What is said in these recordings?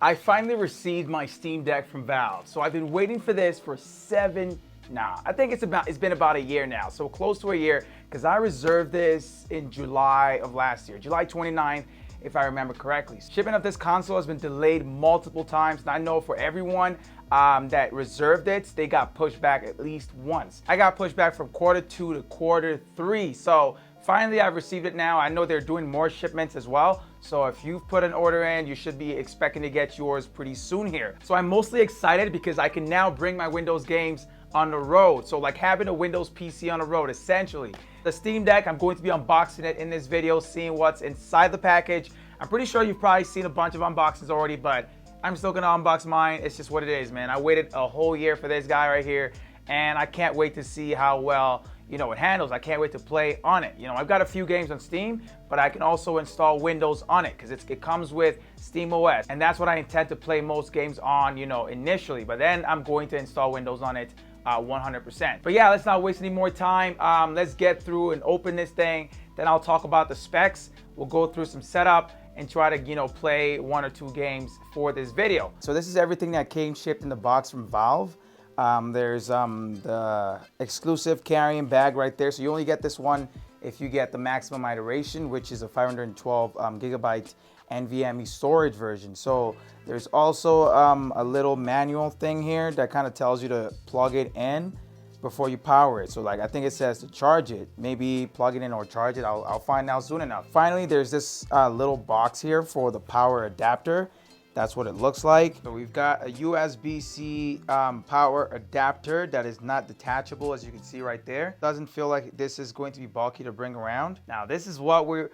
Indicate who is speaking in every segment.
Speaker 1: I finally received my Steam Deck from Valve. So I've been waiting for this for I think it's been about a year now. So close to a year, because I reserved this in July of last year, July 29th, if I remember correctly. Shipping of this console has been delayed multiple times, and I know for everyone that reserved it, they got pushed back at least once. I got pushed back from quarter 2 to quarter 3. So finally, I've received it now. I know they're doing more shipments as well. So if you've put an order in, you should be expecting to get yours pretty soon here. So I'm mostly excited because I can now bring my Windows games on the road. So like having a Windows PC on the road, essentially. The Steam Deck, I'm going to be unboxing it in this video, seeing what's inside the package. I'm pretty sure you've probably seen a bunch of unboxings already, but I'm still gonna unbox mine. It's just what it is, man. I waited a whole year for this guy right here, and I can't wait to see how well it handles. I can't wait to play on it. I've got a few games on Steam, but I can also install Windows on it because it comes with Steam OS, and that's what I intend to play most games on, initially. But then I'm going to install Windows on it 100%. But yeah, let's not waste any more time. Let's get through and open this thing. Then I'll talk about the specs. We'll go through some setup and try to play 1 or 2 games for this video. So this is everything that came shipped in the box from Valve. There's the exclusive carrying bag right there. So you only get this one if you get the maximum iteration, which is a 512 gigabyte NVMe storage version. So there's also a little manual thing here that kind of tells you to plug it in before you power it. So like, I think it says to charge it, maybe plug it in or charge it. I'll find out soon enough. Finally, there's this little box here for the power adapter. That's what it looks like. So we've got a USB-C power adapter that is not detachable, as you can see right there. Doesn't feel like this is going to be bulky to bring around. Now this is what we're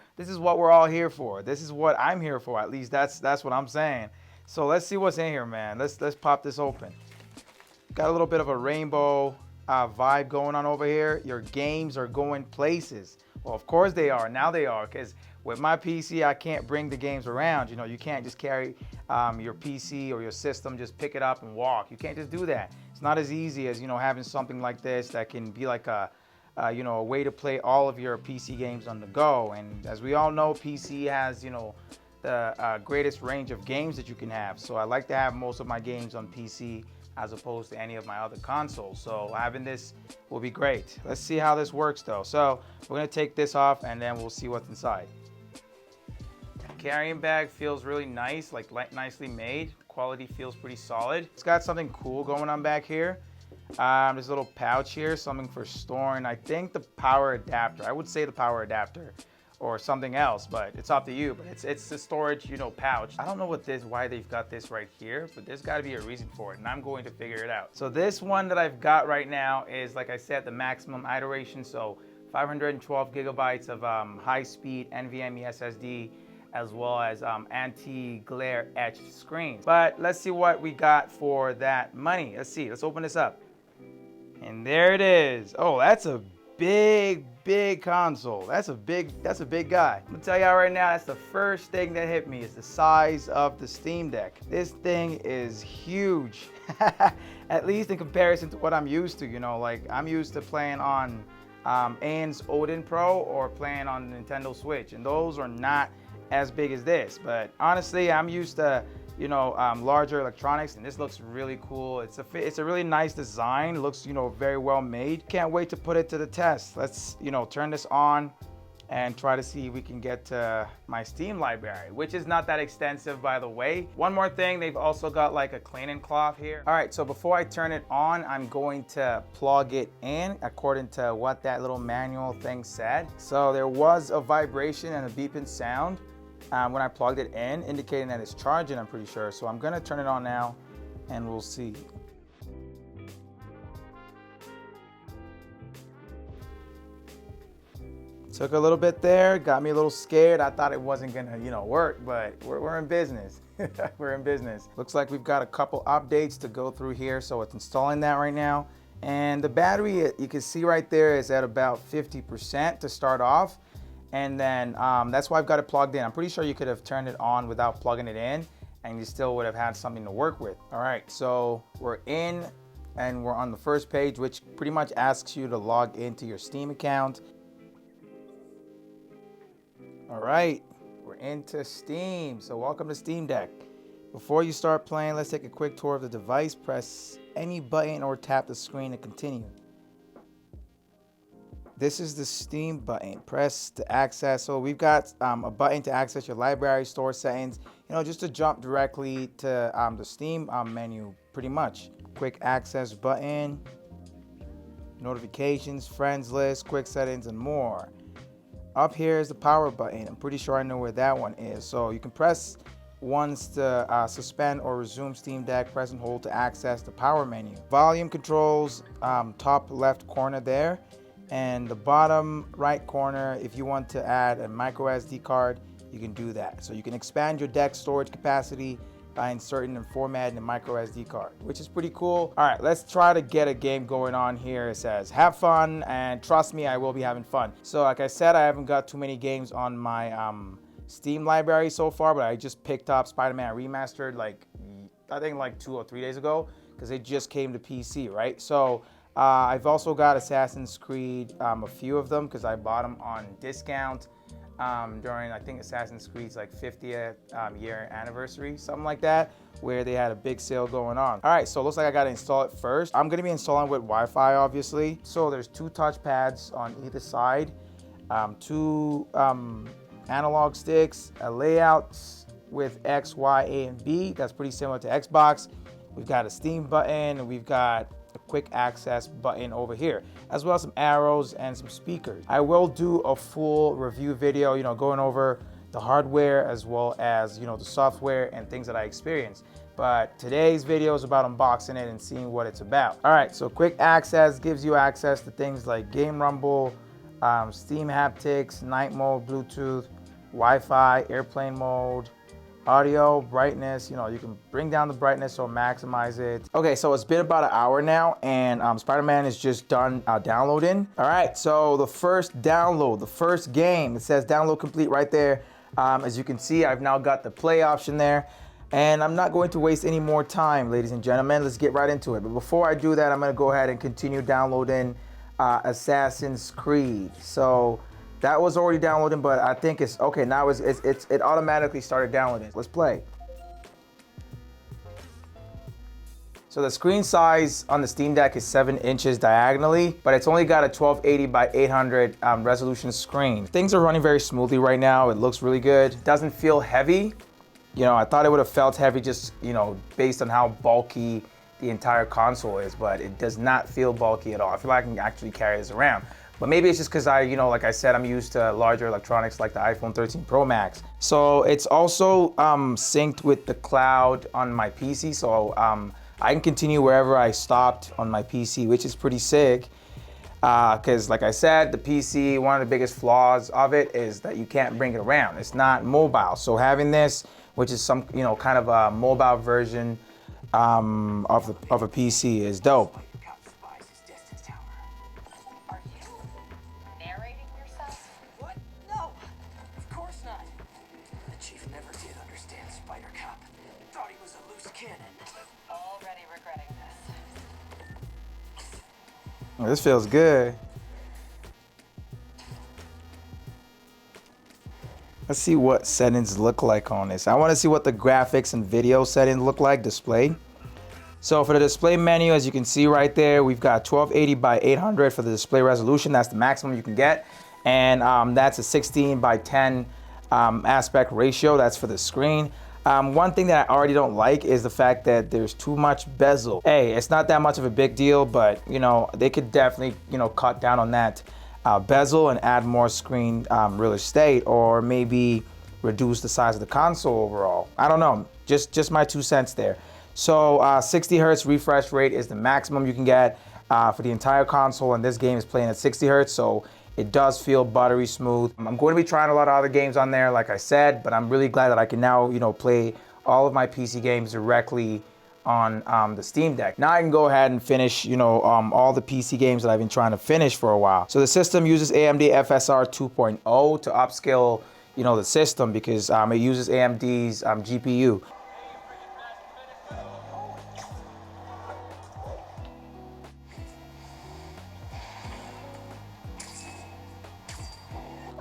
Speaker 1: all here for. This is what I'm here for. At least that's what I'm saying. So let's see what's in here, man. Let's pop this open. Got a little bit of a rainbow vibe going on over here. Your games are going places. Well, of course they are. Now they are, because with my PC, I can't bring the games around. You can't just carry your PC or your system, just pick it up and walk. You can't just do that. It's not as easy as, having something like this that can be like a way to play all of your PC games on the go. And as we all know, PC has, the greatest range of games that you can have. So I like to have most of my games on PC as opposed to any of my other consoles. So having this will be great. Let's see how this works though. So we're gonna take this off and then we'll see what's inside. Carrying bag feels really nice, like nicely made. Quality feels pretty solid. It's got something cool going on back here. There's a little pouch here, something for storing, I think the power adapter. I would say the power adapter or something else, but it's up to you. But it's the storage, pouch. I don't know why they've got this right here, but there's got to be a reason for it, and I'm going to figure it out. So this one that I've got right now is, like I said, the maximum iteration. So 512 gigabytes of high-speed NVMe SSD, as well as anti-glare etched screens. But let's see what we got for that money. Let's see. Let's open this up. And there it is. Oh, that's a big console. That's a big guy. I'm gonna tell y'all right now, that's the first thing that hit me, is the size of the Steam Deck. This thing is huge. At least in comparison to what I'm used to. Like I'm used to playing on Ann's Odin Pro or playing on Nintendo Switch, and those are not as big as this. But honestly, I'm used to larger electronics, and this looks really cool. It's a really nice design. It looks very well made. Can't wait to put it to the test. Let's turn this on and try to see if we can get to my Steam library, which is not that extensive, by the way. One more thing, they've also got like a cleaning cloth here. All right, so before I turn it on, I'm going to plug it in according to what that little manual thing said. So there was a vibration and a beeping sound when I plugged it in, indicating that it's charging, I'm pretty sure. So I'm gonna turn it on now and we'll see. Took a little bit there, got me a little scared. I thought it wasn't gonna work, but we're in business. We're in business. Looks like we've got a couple updates to go through here. So it's installing that right now. And the battery, you can see right there, is at about 50% to start off. And then that's why I've got it plugged in. I'm pretty sure you could have turned it on without plugging it in, and you still would have had something to work with. All right, so we're in and we're on the first page, which pretty much asks you to log into your Steam account. All right, we're into Steam. So welcome to SteamDeck. Before you start playing, let's take a quick tour of the device. Press any button or tap the screen to continue. This is the Steam button. Press to access. So we've got a button to access your library, store settings, just to jump directly to the Steam menu, pretty much. Quick access button, notifications, friends list, quick settings, and more. Up here is the power button. I'm pretty sure I know where that one is. So you can press once to suspend or resume SteamDeck, press and hold to access the power menu. Volume controls, top left corner there, and the bottom right corner, if you want to add a micro SD card, you can do that. So you can expand your deck storage capacity by inserting and formatting a micro SD card, which is pretty cool. All right, let's try to get a game going on here. It says, have fun, and trust me, I will be having fun. So like I said, I haven't got too many games on my Steam library so far, but I just picked up Spider-Man Remastered I think like 2 or 3 days ago, because it just came to PC, right? So I've also got Assassin's Creed, a few of them, because I bought them on discount during, I think, Assassin's Creed's 50th year anniversary, something like that, where they had a big sale going on. All right, so it looks like I gotta install it first. I'm gonna be installing with Wi-Fi, obviously. So there's 2 touchpads on either side, 2 analog sticks, a layout with X, Y, A, and B. That's pretty similar to Xbox. We've got a Steam button, and we've got a quick access button over here, as well as some arrows and some speakers. I will do a full review video, going over the hardware as well as, the software and things that I experienced. But today's video is about unboxing it and seeing what it's about. All right, so quick access gives you access to things like Game Rumble, Steam haptics, night mode, Bluetooth, Wi-Fi, airplane mode, audio, brightness. You can bring down the brightness or maximize it. Okay, so it's been about an hour now, and Spider-Man is just done downloading. All right, so the first download, the first game, it says download complete right there. As you can see, I've now got the play option there, and I'm not going to waste any more time, ladies and gentlemen. Let's get right into it. But before I do that, I'm gonna go ahead and continue downloading Assassin's Creed. So that was already downloading, but I think it's okay. Now it automatically started downloading. Let's play. So the screen size on the Steam Deck is 7 inches diagonally, but it's only got a 1280 by 800 resolution screen. Things are running very smoothly right now. It looks really good. It doesn't feel heavy. I thought it would have felt heavy just, based on how bulky the entire console is, but it does not feel bulky at all. I feel like I can actually carry this around. But maybe it's just because like I said, I'm used to larger electronics like the iPhone 13 Pro Max. So it's also synced with the cloud on my PC. So I can continue wherever I stopped on my PC, which is pretty sick. Because like I said, the PC, one of the biggest flaws of it is that you can't bring it around. It's not mobile. So having this, which is some, kind of a mobile version of a PC is dope. Oh, this feels good. Let's see what settings look like on this. I want to see what the graphics and video settings look like displayed. So for the display menu, as you can see right there, we've got 1280 by 800 for the display resolution. That's the maximum you can get. And that's a 16 by 10 aspect ratio. That's for the screen. One thing that I already don't like is the fact that there's too much bezel. Hey, it's not that much of a big deal, but they could definitely, cut down on that bezel and add more screen real estate, or maybe reduce the size of the console overall. I don't know, just my 2 cents there. So 60 hertz refresh rate is the maximum you can get for the entire console, and this game is playing at 60 hertz, so it does feel buttery smooth. I'm going to be trying a lot of other games on there, like I said, but I'm really glad that I can now, play all of my PC games directly on the Steam Deck. Now I can go ahead and finish, all the PC games that I've been trying to finish for a while. So the system uses AMD FSR 2.0 to upscale, the system, because it uses AMD's GPU.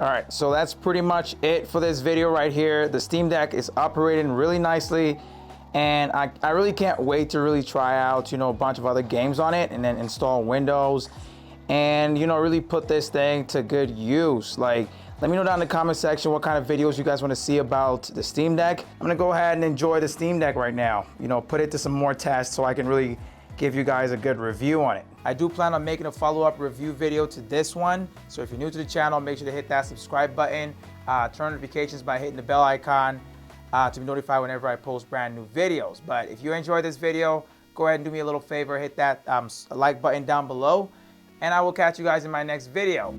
Speaker 1: All right, so that's pretty much it for this video right here. The Steam Deck is operating really nicely, And I really can't wait to really try out, you know, a bunch of other games on it, and then install Windows and, you know, really put this thing to good use. Like, let me know down in the comment section what kind of videos you guys want to see about the Steam Deck. I'm gonna go ahead and enjoy the Steam Deck right now. You know, put it to some more tests so I can really give you guys a good review on it. I do plan on making a follow-up review video to this one. So if you're new to the channel, make sure to hit that subscribe button, turn notifications by hitting the bell icon, to be notified whenever I post brand new videos. But if you enjoyed this video, go ahead and do me a little favor, hit that like button down below, and I will catch you guys in my next video.